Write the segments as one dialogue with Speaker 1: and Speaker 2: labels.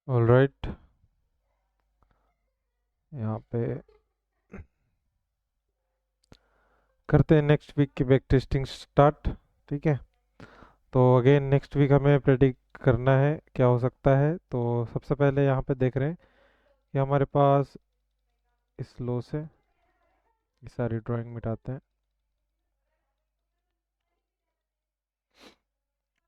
Speaker 1: All right, यहाँ पे करते हैं नेक्स्ट वीक की बैक टेस्टिंग स्टार्ट। ठीक है, तो अगेन नेक्स्ट वीक हमें प्रेडिक्ट करना है क्या हो सकता है। तो सबसे पहले यहाँ पे देख रहे हैं कि हमारे पास इस लो से ये सारी ड्राइंग मिटाते हैं।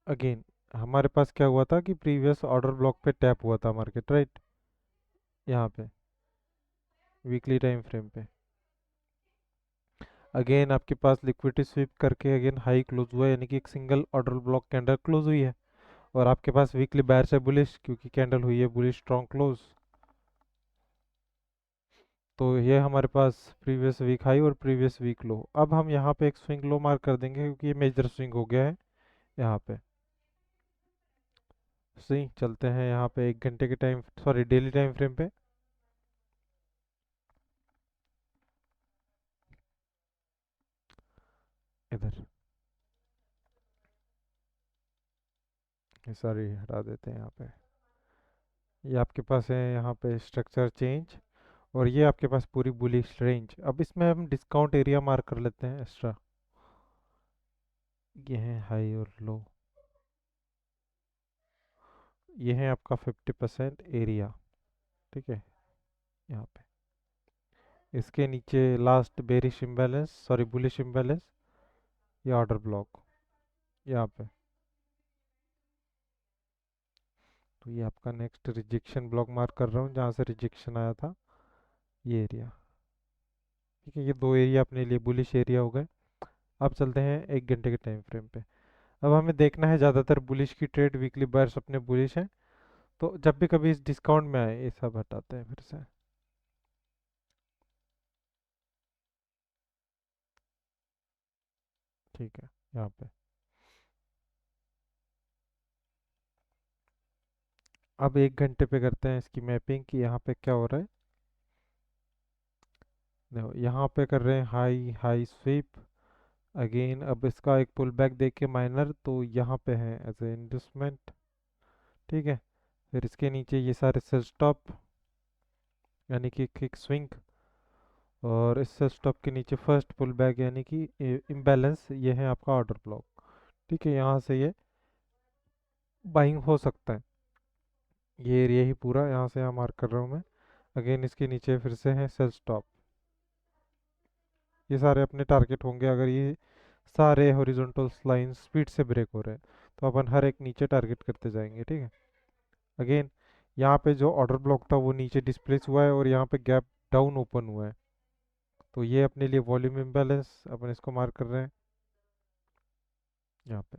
Speaker 1: अगेन हमारे पास क्या हुआ था कि प्रीवियस ऑर्डर ब्लॉक पे टैप हुआ था मार्केट, राइट, यहाँ पे वीकली टाइम फ्रेम पे। अगेन आपके पास लिक्विडिटी स्वीप करके अगेन हाई क्लोज हुआ है, यानी कि एक single order block candle close हुई है। और आपके पास वीकली बायर से बुलिश क्योंकि कैंडल हुई है बुलिश स्ट्रॉन्ग क्लोज। तो ये हमारे पास प्रीवियस वीक हाई और प्रीवियस वीक लो। अब हम यहाँ पे एक स्विंग लो मार्क कर देंगे क्योंकि ये मेजर स्विंग हो गया है यहाँ पे। सही, चलते हैं यहाँ पे 1 घंटे के time, sorry daily time frame पे। इधर ये सारी हटा देते हैं यहाँ पे। ये आपके पास है यहाँ पे स्ट्रक्चर चेंज, और ये आपके पास पूरी बुलिश रेंज। अब इसमें हम डिस्काउंट एरिया मार्क कर लेते हैं एक्स्ट्रा। ये है हाई और लो, ये है आपका 50% एरिया। ठीक है, यहाँ पे इसके नीचे last bearish imbalance, sorry bullish imbalance, ये ऑर्डर ब्लॉक यहाँ पे। तो ये आपका नेक्स्ट रिजेक्शन ब्लॉक मार्क कर रहा हूँ जहाँ से रिजेक्शन आया था, ये एरिया। ठीक है, ये दो एरिया अपने लिए बुलिश एरिया हो गए। अब चलते हैं 1 घंटे के टाइम फ्रेम पे। अब हमें देखना है ज़्यादातर बुलिश की ट्रेड, वीकली बायर्स अपने बुलिश हैं। तो जब भी कभी इस डिस्काउंट में आए, ये सब हटाते हैं फिर से। ठीक है, यहाँ पे अब 1 घंटे पे करते हैं इसकी मैपिंग कि यहाँ पे क्या हो रहा है। देखो यहाँ पे कर रहे हैं हाई हाई स्वीप। अगेन अब इसका एक पुल बैक देख के माइनर, तो यहाँ पे है एज ए इंडस्टमेंट। ठीक है, फिर इसके नीचे ये सारे सेल स्टॉप, यानी कि किक स्विंग। और इस सेल स्टॉप के नीचे फर्स्ट पुल बैक यानी कि इम्बैलेंस, ये है आपका ऑर्डर ब्लॉक। ठीक है, यहाँ से ये बाइंग हो सकता है। ये एरिया ही पूरा यहाँ से यहाँ मार्क कर रहा हूँ मैं। अगेन इसके नीचे फिर से है सेल स्टॉप। ये सारे अपने टारगेट होंगे अगर ये सारे हॉरिजॉन्टल लाइन स्पीड से ब्रेक हो रहे हैं, तो अपन हर एक नीचे टारगेट करते जाएंगे। ठीक है, अगेन यहाँ पे जो ऑर्डर ब्लॉक था वो नीचे डिस्प्लेस हुआ है और यहाँ पे गैप डाउन ओपन हुआ है। तो ये अपने लिए वॉल्यूम इम्बैलेंस, अपन इसको मार्क कर रहे हैं यहाँ पे।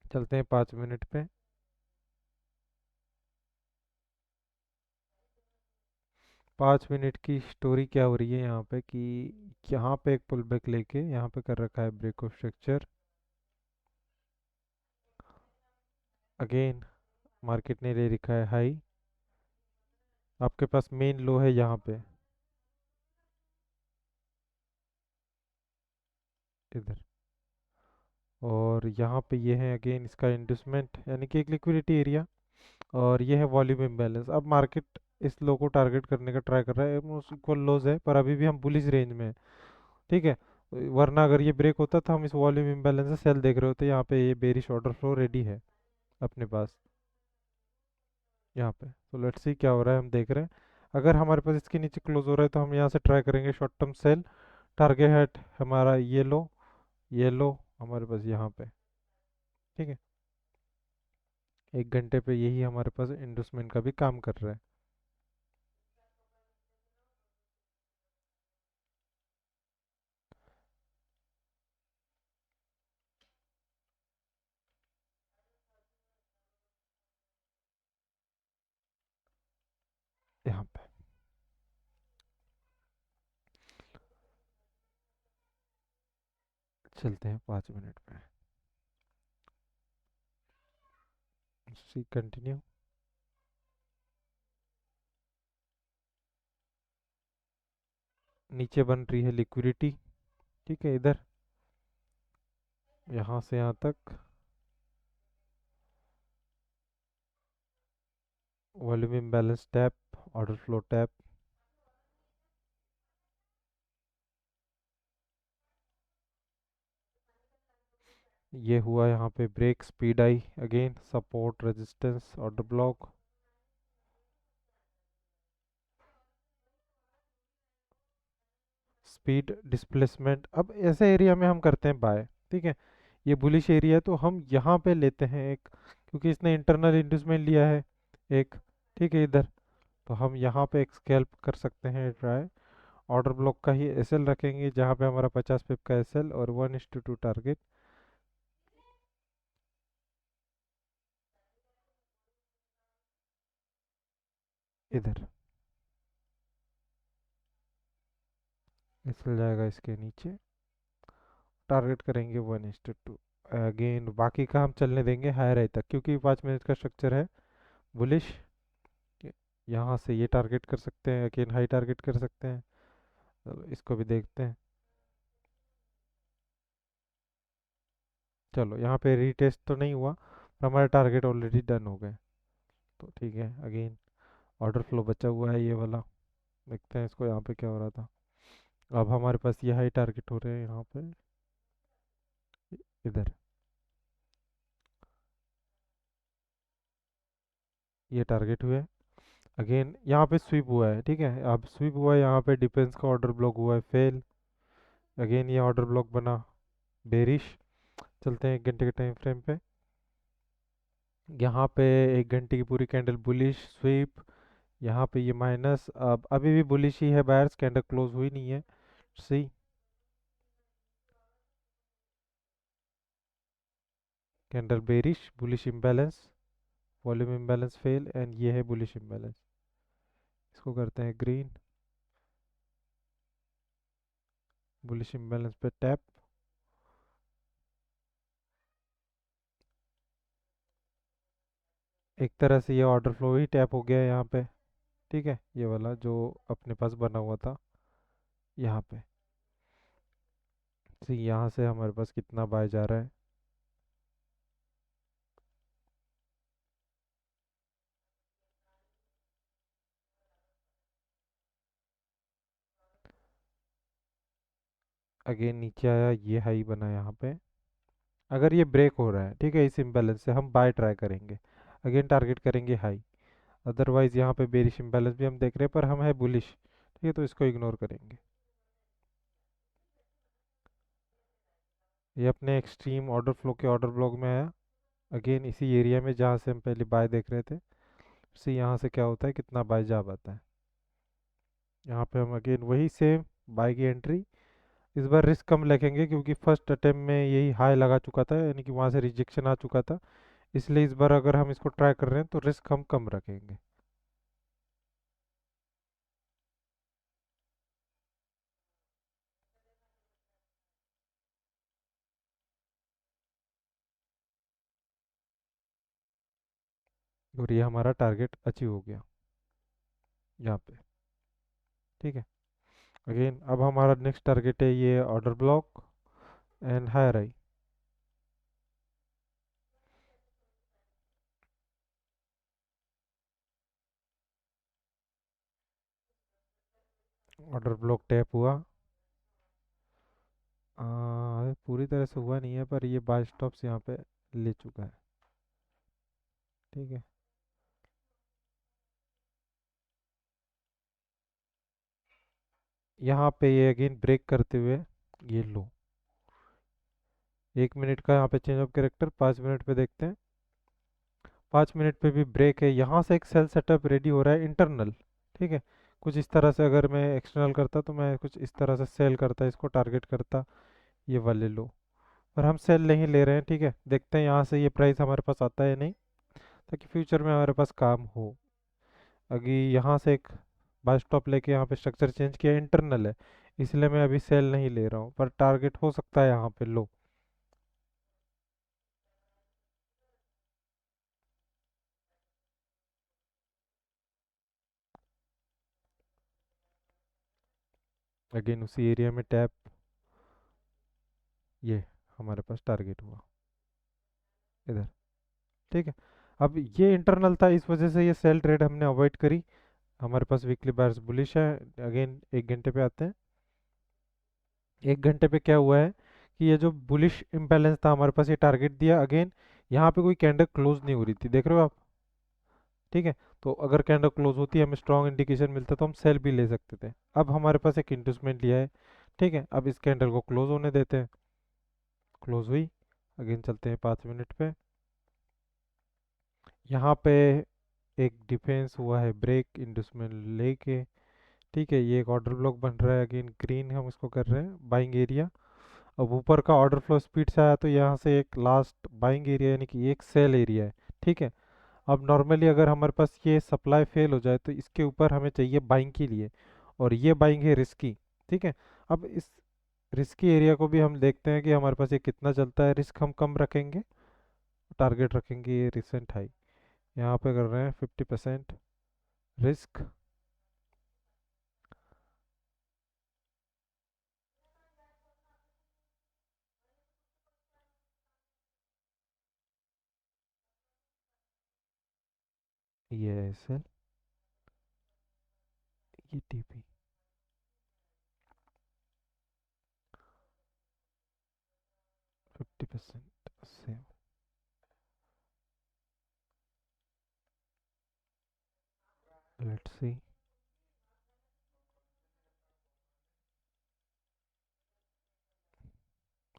Speaker 1: चलते हैं 5 मिनट पे। 5 मिनट की स्टोरी क्या हो रही है यहाँ पे कि यहाँ पे एक पुल बैक लेके यहाँ पे कर रखा है break of structure. Again market ने ले रखा है हाई, आपके पास मेन लो है यहाँ पे इधर। और यहाँ पे ये है अगेन इसका इंडस्टमेंट यानी कि एक लिक्विडिटी एरिया। और ये है वॉल्यूम इम्बैलेंस। अब मार्केट इस लो को टारगेट करने का ट्राई कर रहा है, ऑलमोस्ट इक्वल लोज है पर अभी भी हम बुलिश रेंज में हैं। ठीक है, वरना अगर ये ब्रेक होता तो हम इस वॉल्यूम इम्बैलेंस से सेल देख रहे होते। यहाँ पे ये बेरिश ऑर्डर फ्लो रेडी है अपने पास यहाँ पे। तो लेट्स सी क्या हो रहा है, हम देख रहे हैं। अगर हमारे पास इसके नीचे क्लोज हो रहा है तो हम यहाँ से ट्राई करेंगे शॉर्ट टर्म सेल। टारगेट है हमारा ये लो हमारे पास यहाँ पे। ठीक है, 1 घंटे पे यही हमारे पास इंडस्टमेंट का भी काम कर रहा है। यहाँ पे चलते हैं 5 मिनट पे। सी कंटिन्यू। नीचे बन रही है लिक्विडिटी। ठीक है, इधर यहाँ से यहाँ तक volume imbalance tap, order flow tap. ये हुआ यहाँ पे ब्रेक स्पीड आई, again support resistance order block. Speed displacement, अब ऐसे एरिया में हम करते हैं बाय, ठीक है। ये बुलिश एरिया है तो हम यहाँ पे लेते हैं एक, क्योंकि इसने इंटरनल इंड्यूसमेंट लिया है एक, ठीक है इधर। तो हम यहाँ पे एक स्कैल्प कर सकते हैं ट्राई। ऑर्डर ब्लॉक का ही एसएल रखेंगे जहाँ पे हमारा 50 पिप का एसएल और 1:2 टारगेट। इधर एसएल जाएगा इसके नीचे, टारगेट करेंगे 1:2। अगेन बाकी का हम चलने देंगे हायर हाई तक, क्योंकि 5 मिनट का स्ट्रक्चर है बुलिश। यहाँ से ये टारगेट कर सकते हैं, अगेन हाई टारगेट कर सकते हैं। चलो इसको भी देखते हैं। चलो यहाँ पे रीटेस्ट तो नहीं हुआ, पर हमारे टारगेट ऑलरेडी डन हो गए, तो ठीक है। अगेन ऑर्डर फ्लो बचा हुआ है ये वाला, देखते हैं इसको यहाँ पे क्या हो रहा था। अब हमारे पास ये हाई टारगेट हो रहे हैं यहाँ पे, इधर ये टारगेट हुए। अगेन यहाँ पे स्वीप हुआ है, ठीक है। अब स्वीप हुआ है यहाँ पे, डिफेंस का ऑर्डर ब्लॉक हुआ है फेल। अगेन ये ऑर्डर ब्लॉक बना बेरिश। चलते हैं 1 घंटे के टाइम फ्रेम पे। यहाँ पे 1 घंटे की पूरी कैंडल बुलिश स्वीप। यहाँ पे ये माइनस, अब अभी भी बुलिश ही है, बायर्स कैंडल क्लोज हुई नहीं है। See candle bearish, bullish imbalance, volume imbalance fail, and ये है बुलिश इम्बैलेंस। इसको करते हैं ग्रीन, बुलिश इम्बैलेंस पे टैप। एक तरह से ये ऑर्डर फ्लो ही टैप हो गया है यहाँ पे, ठीक है। ये वाला जो अपने पास बना हुआ था यहाँ पे, सी यहाँ से हमारे पास कितना बाय जा रहा है। अगेन नीचे आया, ये हाई बना यहाँ पे। अगर ये ब्रेक हो रहा है, ठीक है, इस इम्बैलेंस से हम बाय ट्राई करेंगे, अगेन टारगेट करेंगे हाई। अदरवाइज यहाँ पे बेरिश इम्बैलेंस भी हम देख रहे हैं, पर हम है बुलिश, ठीक है, तो इसको इग्नोर करेंगे। ये अपने एक्सट्रीम ऑर्डर फ्लो के ऑर्डर ब्लॉक में आया, अगेन इसी एरिया में जहाँ से हम पहले बाय देख रहे थे। सी यहाँ से क्या होता है, कितना बाय जा पाता है। यहाँ पे हम अगेन वही सेम बाय की एंट्री। इस बार रिस्क कम रखेंगे, क्योंकि फर्स्ट अटेम्प्ट में यही हाई लगा चुका था, यानी कि वहाँ से रिजेक्शन आ चुका था। इसलिए इस बार अगर हम इसको ट्राई कर रहे हैं तो रिस्क हम कम रखेंगे। और ये हमारा टारगेट अचीव हो गया यहाँ पे, ठीक है। अगेन अब हमारा नेक्स्ट टारगेट है ये order block and higher high. Order block tap हुआ, पूरी तरह से हुआ नहीं है, पर ये बाय स्टॉप्स यहाँ पे ले चुका है, ठीक है। यहाँ पे ये अगेन ब्रेक करते हुए ये लो, 1 मिनट का यहाँ पे चेंज ऑफ कैरेक्टर, 5 मिनट पे देखते हैं। 5 मिनट पे भी ब्रेक है, यहाँ से एक सेल सेटअप रेडी हो रहा है इंटरनल, ठीक है। कुछ इस तरह से, अगर मैं एक्सटर्नल करता तो मैं कुछ इस तरह से सेल करता, इसको टारगेट करता, ये वाले लो। पर हम सेल नहीं ले रहे हैं, ठीक है। देखते हैं यहाँ से ये प्राइस हमारे पास आता है नहीं, ताकि फ्यूचर में हमारे पास काम हो। अभी यहाँ से एक बाय स्टॉप लेके यहाँ पे स्ट्रक्चर चेंज किया, इंटरनल है, इसलिए मैं अभी सेल नहीं ले रहा हूँ, पर टारगेट हो सकता है यहाँ पे लो। अगेन उसी एरिया में टैप, ये हमारे पास टारगेट हुआ इधर, ठीक है। अब ये इंटरनल था, इस वजह से ये सेल ट्रेड हमने अवॉइड करी। हमारे पास वीकली बायर्स बुलिश है। अगेन 1 घंटे पे आते हैं। 1 घंटे पे क्या हुआ है कि ये जो बुलिश इम्बैलेंस था हमारे पास, ये टारगेट दिया अगेन। यहाँ पे कोई कैंडल क्लोज नहीं हो रही थी, देख रहे हो आप? ठीक है। तो अगर कैंडल क्लोज होती है, हमें स्ट्रॉन्ग इंडिकेशन मिलता तो हम सेल भी ले सकते थे। अब हमारे पास एक इंडस्टमेंट लिया है। ठीक है, अब इस कैंडल को क्लोज होने देते हैं। क्लोज हुई। अगेन चलते हैं 5 मिनट पे। यहाँ पे एक डिफेंस हुआ है ब्रेक इंडस्टमेंट लेके। ठीक है, ये एक ऑर्डर ब्लॉक बन रहा है, अगेन ग्रीन हम इसको कर रहे हैं बाइंग एरिया। अब ऊपर का ऑर्डर फ्लो स्पीड से आया तो यहाँ से एक लास्ट बाइंग एरिया यानी कि एक सेल एरिया है। ठीक है। अब नॉर्मली अगर हमारे पास ये सप्लाई फेल हो जाए तो इसके ऊपर हमें चाहिए बाइंग के लिए, और ये बाइंग है रिस्की। ठीक है। अब इस रिस्की एरिया को भी हम देखते हैं कि हमारे पास ये कितना चलता है। रिस्क हम कम रखेंगे, टारगेट रखेंगे ये रिसेंट हाई। यहाँ पे कर रहे हैं 50% रिस्क। ये है सेल, ये TP. 50% same. Let's see.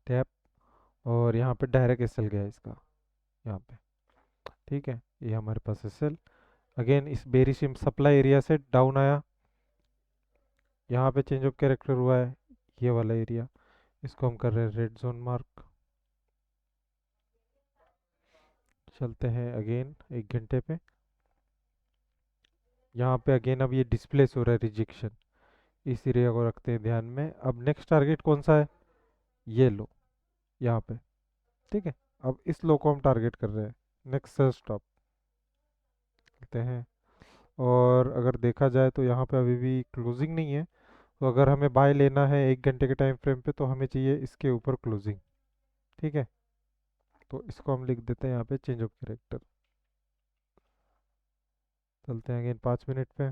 Speaker 1: Tap. और यहाँ पे डायरेक्ट एसएल गया इसका, यहाँ पे। ठीक है, ये हमारे पास एसएल। अगेन इस बेरिश सप्लाई एरिया से डाउन आया। यहाँ पे चेंज ऑफ कैरेक्टर हुआ है, ये वाला एरिया। इसको हम कर रहे हैं रेड जोन मार्क। चलते हैं अगेन 1 घंटे पे। यहाँ पे अगेन अब ये डिस्प्लेस हो रहा है रिजेक्शन। इस एरिया को रखते हैं ध्यान में। अब नेक्स्ट टारगेट कौन सा है? ये लो, यहाँ पे। ठीक है। अब इस लो को हम टारगेट कर रहे हैं। नेक्स्ट सर्च स्टॉप करते हैं। और अगर देखा जाए तो यहाँ पे अभी भी क्लोजिंग नहीं है। तो अगर हमें बाय लेना है 1 घंटे के टाइम फ्रेम पे, तो हमें चाहिए इसके ऊपर क्लोजिंग। ठीक है। तो इसको हम लिख देते हैं यहाँ पे चेंज ऑफ कैरेक्टर। चलते हैं अगेन 5 मिनट पे।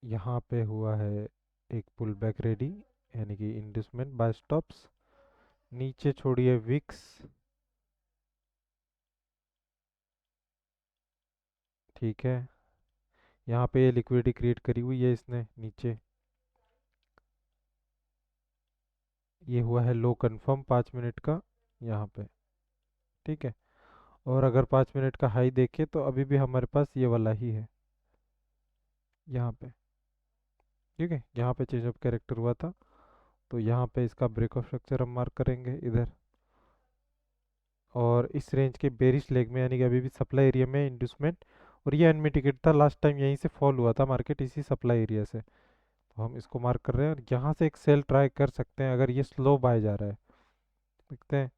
Speaker 1: यहाँ पे हुआ है एक पुल बैक रेडी, यानी कि इंडस्टमेंट बाय स्टॉप्स। नीचे छोड़िए विक्स। ठीक है। यहाँ पे ये लिक्विडिटी क्रिएट करी हुई है इसने नीचे। ये हुआ है लो कंफर्म 5 मिनट का यहाँ पे। ठीक है। और अगर 5 मिनट का हाई देखे तो अभी भी हमारे पास ये वाला ही है यहाँ पे। ठीक है, यहाँ पे चेंज ऑफ कैरेक्टर हुआ था। तो यहाँ पे इसका ब्रेक ऑफ स्ट्रक्चर हम मार्क करेंगे इधर। और इस रेंज के बेरिश लेग में, यानी कि अभी भी सप्लाई एरिया में इंड्यूसमेंट। और ये अनमिटिगेट था, लास्ट टाइम यहीं से फॉल हुआ था मार्केट, इसी सप्लाई एरिया से। तो हम इसको मार्क कर रहे हैं और यहाँ से एक सेल ट्राई कर सकते हैं अगर ये स्लो बाय जा रहा है। देखते हैं।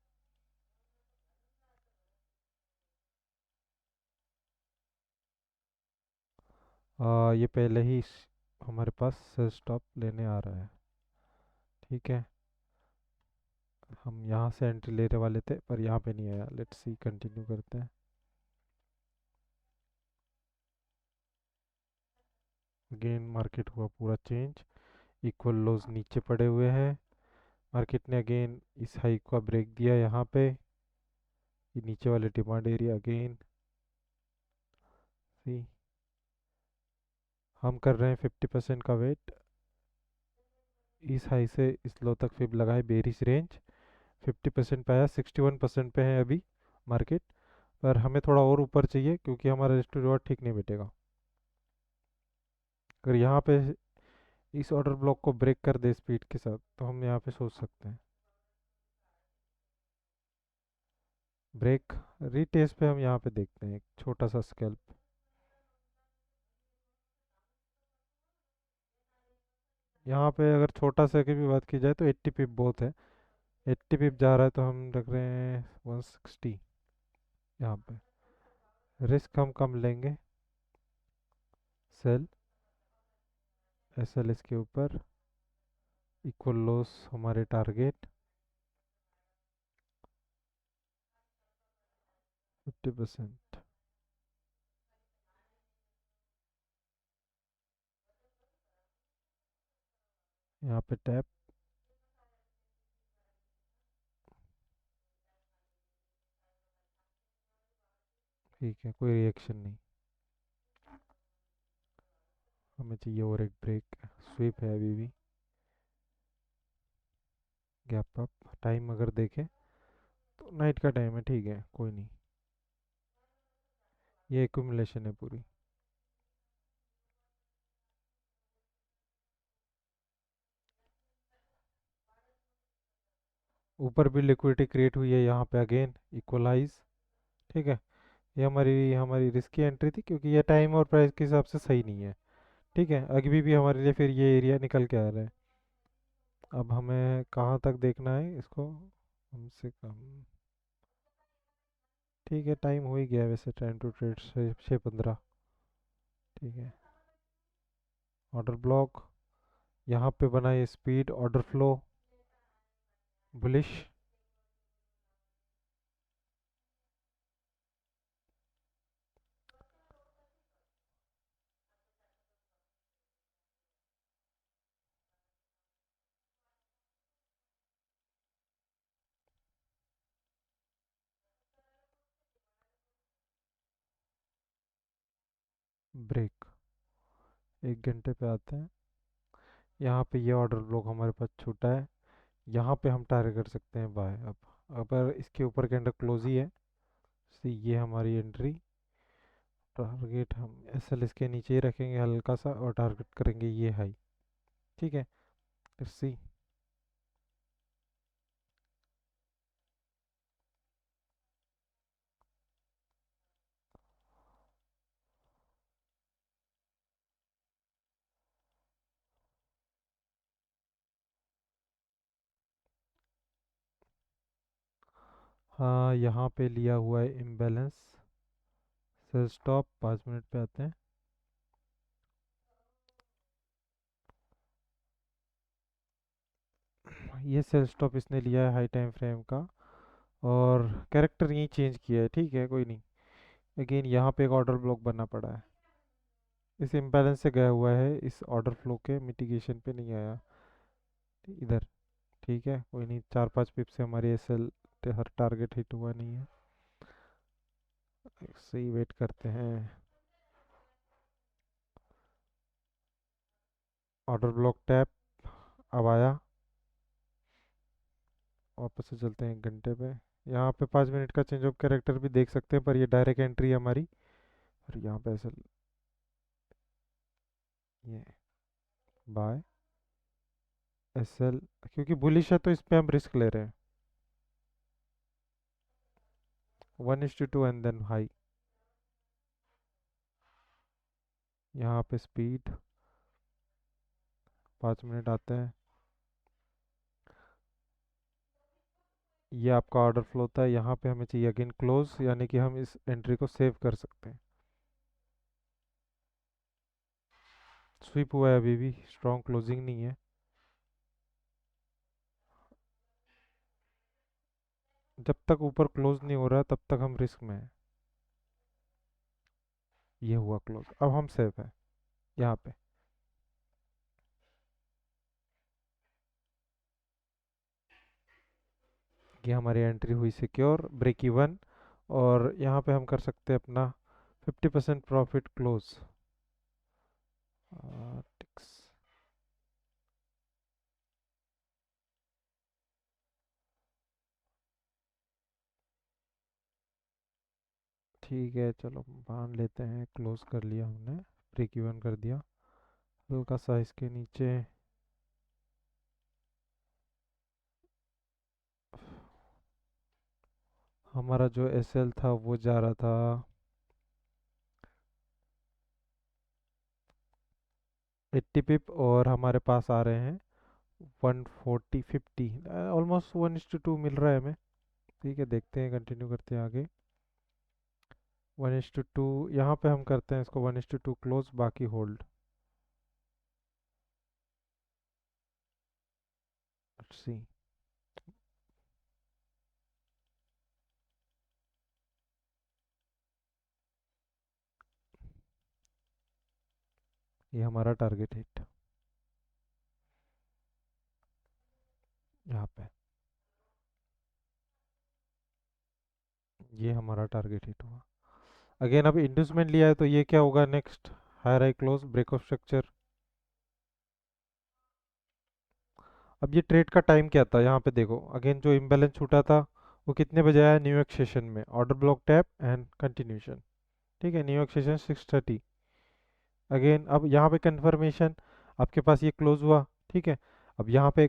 Speaker 1: ये पहले ही हमारे पास सेल स्टॉप लेने आ रहा है। ठीक है। हम यहाँ से एंट्री लेने वाले थे पर यहाँ पे नहीं आया। लेट्स सी, कंटिन्यू करते हैं। अगेन मार्केट हुआ पूरा चेंज। इक्वल लोज नीचे पड़े हुए हैं। मार्केट ने अगेन इस हाई का ब्रेक दिया यहाँ पे। ये नीचे वाले डिमांड एरिया अगेन सी। हम कर रहे हैं 50% का वेट। इस हाई से इस लो तक फिब लगाए बेरिश रेंज। 50% पे आया, 61% पे है अभी मार्केट। पर हमें थोड़ा और ऊपर चाहिए क्योंकि हमारा रिस्क टू रिवॉर्ड ठीक नहीं बैठेगा। अगर यहाँ पे इस ऑर्डर ब्लॉक को ब्रेक कर दे स्पीड के साथ तो हम यहाँ पे सोच सकते हैं ब्रेक। रीटेस्ट पे हम यहाँ पे देखते हैं एक छोटा सा स्कैल्प। यहाँ पे अगर छोटा सा की भी बात की जाए तो 80 पिप बहुत है। 80 पिप जा रहा है तो हम रख रहे हैं 160 यहाँ पे। रिस्क हम कम लेंगे। सेल। SL इसके ऊपर, इक्वल लॉस हमारे टारगेट 50%। यहाँ पे टैप, ठीक है, कोई रिएक्शन नहीं। हमें चाहिए और एक ब्रेक, स्वीप है अभी भी, गैप अप। टाइम अगर देखें तो नाइट का टाइम है, ठीक है, कोई नहीं। ये एक्यूमुलेशन है पूरी। ऊपर भी लिक्विडिटी क्रिएट हुई है यहाँ पे, अगेन इक्वलाइज, ठीक है। ये हमारी हमारी रिस्की एंट्री थी क्योंकि ये टाइम और प्राइस के हिसाब से सही नहीं है, ठीक है। अभी भी हमारे लिए फिर ये एरिया निकल के आ रहा है। अब हमें कहाँ तक देखना है इसको, कम से कम, ठीक है, टाइम हो ही गया है वैसे, टाइम टू ट्रेड 6:15, ठीक है। ऑर्डर ब्लॉक, यहाँ पे बना ये speed order flow bullish, break. 1 घंटे पे आते हैं, यहाँ पे ये ऑर्डर ब्लॉक हमारे पास छूटा है, यहाँ पे हम टारगेट कर सकते हैं बाय। अब अगर इसके ऊपर कैंडल क्लोज ही है तो ये हमारी एंट्री, टारगेट हम SL इसके नीचे ही रखेंगे हल्का सा और टारगेट करेंगे ये हाई, ठीक है। Let's see. हाँ, यहाँ पे लिया हुआ है इम्बैलेंस, सेल स्टॉप 5 मिनट पे आते हैं। ये सेल स्टॉप इसने लिया है हाई टाइम फ्रेम का, और कैरेक्टर यही चेंज किया है, ठीक है, कोई नहीं। अगेन यहाँ पे एक ऑर्डर ब्लॉक बनना पड़ा है, इस इम्बैलेंस से गया हुआ है, इस ऑर्डर फ्लो के मिटिगेशन पे नहीं आया इधर, ठीक है, कोई नहीं। 4-5 पिप से हमारी SL हर टारगेट हिट हुआ नहीं है, सही वेट करते हैं। ऑर्डर ब्लॉक टैप, अब आया, वापस से चलते हैं 1 घंटे पे। यहाँ पे 5 मिनट का चेंज ऑफ कैरेक्टर भी देख सकते हैं, पर ये डायरेक्ट एंट्री है हमारी, और यहाँ पे ऐसा ये बाय SL, क्योंकि बुलिश है तो इस पे हम रिस्क ले रहे हैं। 1:2 एंड देन हाई, यहाँ पे स्पीड 5 मिनट आते हैं। ये आपका ऑर्डर फ्लो होता है, यहाँ पे हमें चाहिए अगेन क्लोज, यानी कि हम इस एंट्री को सेव कर सकते हैं। स्वीप हुआ है अभी भी, स्ट्रॉन्ग क्लोजिंग नहीं है। जब तक ऊपर क्लोज नहीं हो रहा तब तक हम रिस्क में हैं। ये हुआ क्लोज, अब हम सेफ है यहाँ पे। ये हमारी एंट्री हुई सिक्योर, ब्रेक इवन, और यहाँ पे हम कर सकते हैं अपना 50% प्रॉफिट क्लोज। ठीक है, चलो मान लेते हैं, क्लोज कर लिया हमने, ब्रेक इवन कर दिया, हल्का सा इसके नीचे। हमारा जो SL था वो जा रहा था 80 पिप, और हमारे पास आ रहे हैं 140-50, ऑलमोस्ट 1:2 मिल रहा है हमें, ठीक है। देखते हैं, कंटिन्यू करते हैं आगे। 1:2 यहाँ पे हम करते हैं इसको, 1:2 क्लोज, बाकी होल्ड। Let's see. ये हमारा टारगेट हिट यहाँ पे, ये हमारा टारगेट हिट हुआ। अगेन अब इंड्यूसमेंट लिया है तो ये क्या होगा next, higher high close break of structure. अब ये ट्रेड का टाइम क्या था यहाँ पे देखो, अगेन जो इम्बैलेंस छूटा था वो कितने बजे आया, न्यूयॉर्क सेशन में, order block tap and continuation. ठीक है, न्यूयॉर्क सेशन 6:30। अगेन अब यहाँ पे कंफर्मेशन, आपके पास ये क्लोज हुआ। ठीक है, अब यहाँ पे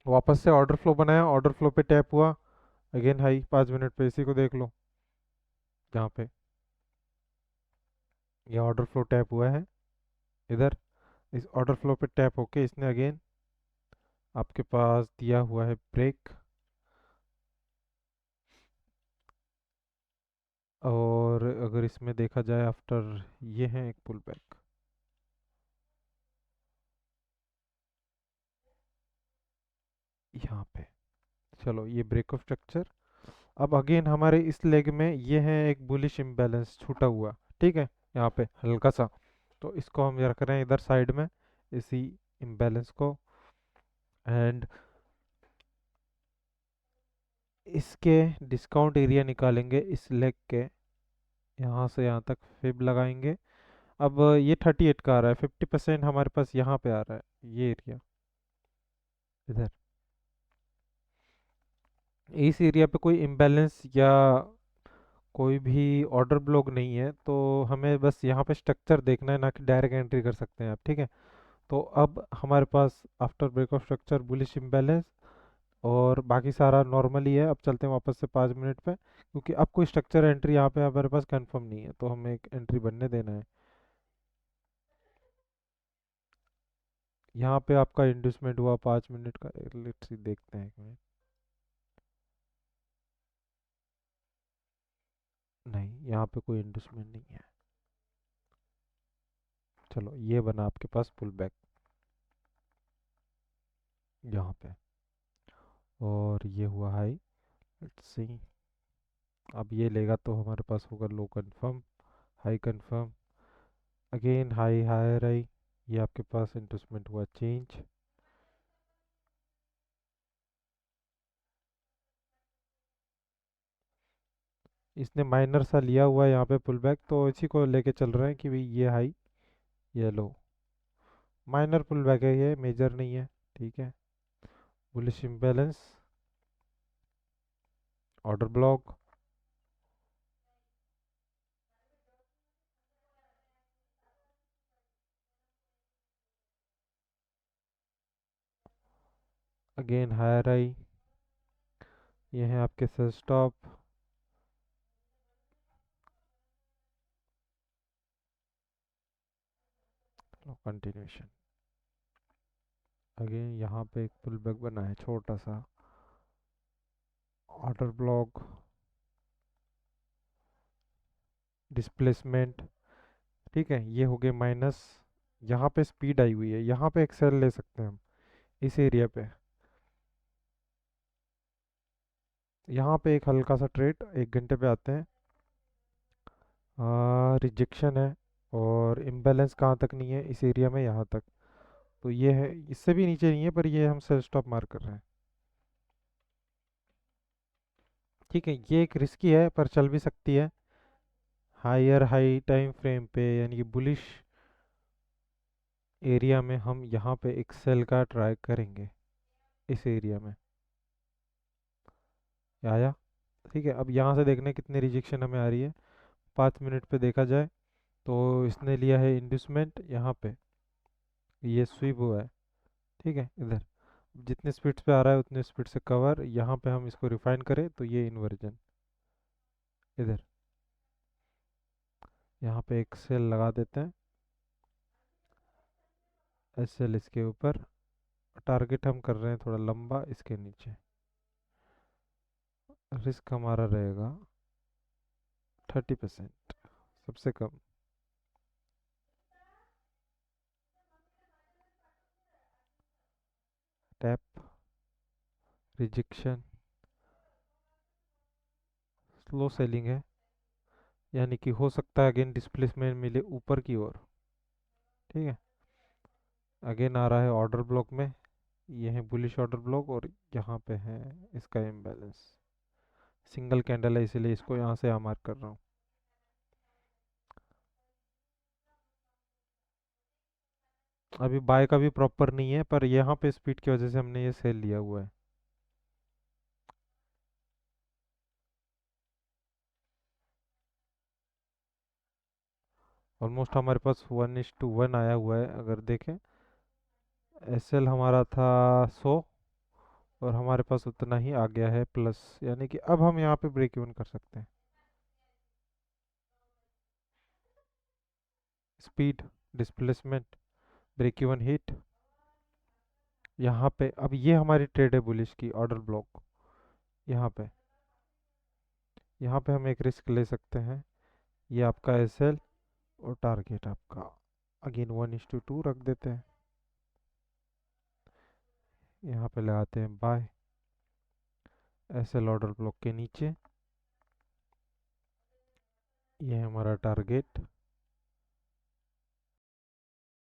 Speaker 1: वापस से ऑर्डर फ्लो बनाया, ऑर्डर फ्लो पे टैप हुआ, अगेन हाई 5 मिनट पे, इसी को देख लो यहाँ पे, ये ऑर्डर फ्लो टैप हुआ है इधर, इस ऑर्डर फ्लो पे टैप होके इसने अगेन आपके पास दिया हुआ है ब्रेक, और अगर इसमें देखा जाए आफ्टर, ये है एक पुल बैक यहाँ पे। चलो ये ब्रेक ऑफ स्ट्रक्चर। अब अगेन हमारे इस लेग में ये है एक बुलिश इम्बैलेंस छूटा हुआ। ठीक है, यहाँ पे हल्का सा, तो इसको हम रख रहे हैं इधर साइड में, इसी इम्बैलेंस को, एंड इसके डिस्काउंट एरिया निकालेंगे इस लेग के, यहाँ से यहाँ तक फिब लगाएंगे। अब ये 38 का आ रहा है, 50% हमारे पास यहाँ पे आ रहा है, ये एरिया इधर, इस एरिया पे कोई इम्बैलेंस या कोई भी ऑर्डर ब्लॉक नहीं है, तो हमें बस यहाँ पे स्ट्रक्चर देखना है, ना कि डायरेक्ट एंट्री कर सकते हैं आप। ठीक है, तो अब हमारे पास after break of structure bullish imbalance, और बाकी सारा नॉर्मल ही है। अब चलते हैं वापस से 5 मिनट पे, क्योंकि अब कोई स्ट्रक्चर एंट्री यहाँ पे हमारे पास कंफर्म नहीं है, तो हमें एक एंट्री बनने देना है। यहाँ पे आपका इंड्यूसमेंट हुआ 5 मिनट का, लेट्स सी देखते हैं 1 मिनट। नहीं, यहाँ पे कोई इंड्यूसमेंट नहीं है। चलो ये बना आपके पास पुल बैक यहाँ पे, और ये हुआ हाई, लेट्स सी। अब ये लेगा तो हमारे पास होगा low confirm, high confirm, again high higher high, ये आपके पास इंड्यूसमेंट हुआ चेंज। इसने माइनर सा लिया हुआ है यहाँ पे पुल बैक, तो इसी को लेके चल रहे हैं कि भाई ये हाई ये लो, माइनर पुल बैक है, ये मेजर नहीं है। ठीक है, bullish imbalance, order block, again higher high, ये है आपके सेल स्टॉप, कंटिन्यूशन। अगेन यहाँ पे एक पुल बैक बना है छोटा सा, ऑर्डर ब्लॉक, डिस्प्लेसमेंट। ठीक है, ये हो गए माइनस, यहाँ पे स्पीड आई हुई है, यहाँ पे एक्सेल ले सकते हैं हम इस एरिया पे। यहाँ पे एक हल्का सा ट्रेड 1 घंटे पे आते हैं, रिजेक्शन है, और इम्बैलेंस कहाँ तक नहीं है इस एरिया में, यहाँ तक, तो ये है, इससे भी नीचे नहीं है, पर ये हम सेल स्टॉप मार्क कर रहे हैं। ठीक है, ये एक रिस्की है पर चल भी सकती है, हायर हाई टाइम फ्रेम पे, यानी कि बुलिश एरिया में हम यहाँ पे एक सेल का ट्राई करेंगे इस एरिया में, आया। ठीक है, अब यहाँ से देखने कितनी रिजेक्शन हमें आ रही है, 5 मिनट पे देखा जाए तो इसने लिया है इंड्यूसमेंट यहाँ पे, ये स्वीप हुआ है। ठीक है, इधर जितने स्पीड पे आ रहा है उतने स्पीड से कवर, यहाँ पे हम इसको रिफाइन करें तो ये इन्वर्जन इधर, यहाँ पे एक सेल लगा देते हैं, एस सेल इसके ऊपर, टारगेट हम कर रहे हैं थोड़ा लंबा इसके नीचे, रिस्क हमारा रहेगा 30%, सबसे कम। टैप, रिजेक्शन, स्लो सेलिंग है, यानी कि हो सकता है अगेन डिस्प्लेसमेंट मिले ऊपर की ओर। ठीक है, अगेन आ रहा है ऑर्डर ब्लॉक में, ये है बुलिश ऑर्डर ब्लॉक और यहाँ पे है इसका इम्बैलेंस। सिंगल कैंडल है इसीलिए इसको यहाँ से मार्क कर रहा हूँ। अभी बाय का भी प्रॉपर नहीं है, पर यहाँ पे स्पीड की वजह से हमने ये सेल लिया हुआ है। ऑलमोस्ट हमारे पास 1:1 आया हुआ है। अगर देखें, एसएल हमारा था 100 और हमारे पास उतना ही आ गया है प्लस, यानी कि अब हम यहाँ पे ब्रेक इवन कर सकते हैं। Speed, displacement, break even hit, यहाँ पे अब ये हमारी ट्रेड है बुलिश की ऑर्डर ब्लॉक। यहाँ पे हम एक रिस्क ले सकते हैं, ये आपका एसएल और टारगेट आपका अगेन 1:2 रख देते हैं। यहाँ पे लगाते हैं बाय, एसएल ऑर्डर ब्लॉक के नीचे, ये है हमारा टारगेट।